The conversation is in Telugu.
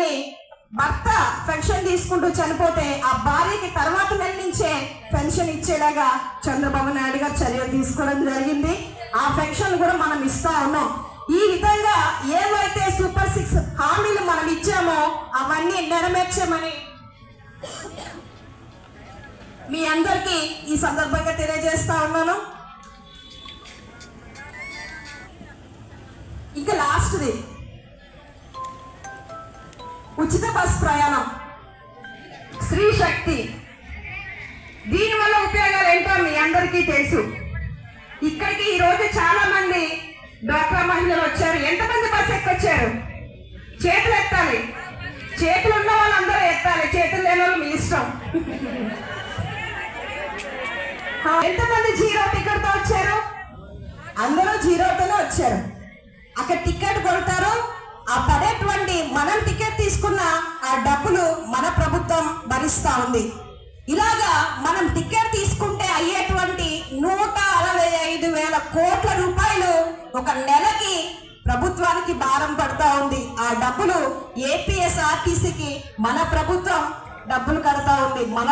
కానీ భర్త పెన్షన్ తీసుకుంటూ చనిపోతే ఆ భార్యకి తర్వాత నెల నుంచే పెన్షన్ ఇచ్చేలాగా చంద్రబాబు నాయుడు గారు చర్యలు తీసుకోవడం జరిగింది. ఆ పెన్షన్ కూడా మనం ఇస్తా ఉన్నాం. ఈ విధంగా ఏవైతే సూపర్ 6 హామీలు మనం ఇచ్చామో అవన్నీ నెరవేర్చామని మీ అందరికీ ఈ సందర్భంగా తెలియజేస్తా ఉన్నాను. ఇంకా లాస్ట్ది ఉచిత బస్ ప్రయాణం, స్త్రీ శక్తి. దీనివల్ల ఉపయోగాలు ఏంటో మీ అందరికీ తెలుసు. ఇక్కడికి ఈరోజు చాలా మంది డ్వాక్రా మహిళలు వచ్చారు. ఎంతమంది బస్ ఎక్కొచ్చారు? చేతులు ఎత్తాలి. చేతులు ఉన్న వాళ్ళందరూ ఎత్తాలి, చేతులు లేని వాళ్ళు మీ ఇష్టం. ఎంతమంది జీరో టికెట్ తో వచ్చారు? అందరూ జీరోతోనే వచ్చారు. అక్కడ టికెట్ కొడతారు, ఆ పడేటువంటి మనం టికెట్ తీసుకున్న ఆ డబ్బులు మన ప్రభుత్వం భరిస్తా ఉంది. ఇలాగా మనం టికెట్ తీసుకుంటే అయ్యేటువంటి 165,000 కోట్ల రూపాయలు ఒక నెలకి ప్రభుత్వానికి భారం పడతా ఉంది. ఆ డబ్బులు ఏపీఎస్ఆర్టీసీకి మన ప్రభుత్వం డబ్బులు కడతా ఉంది. మన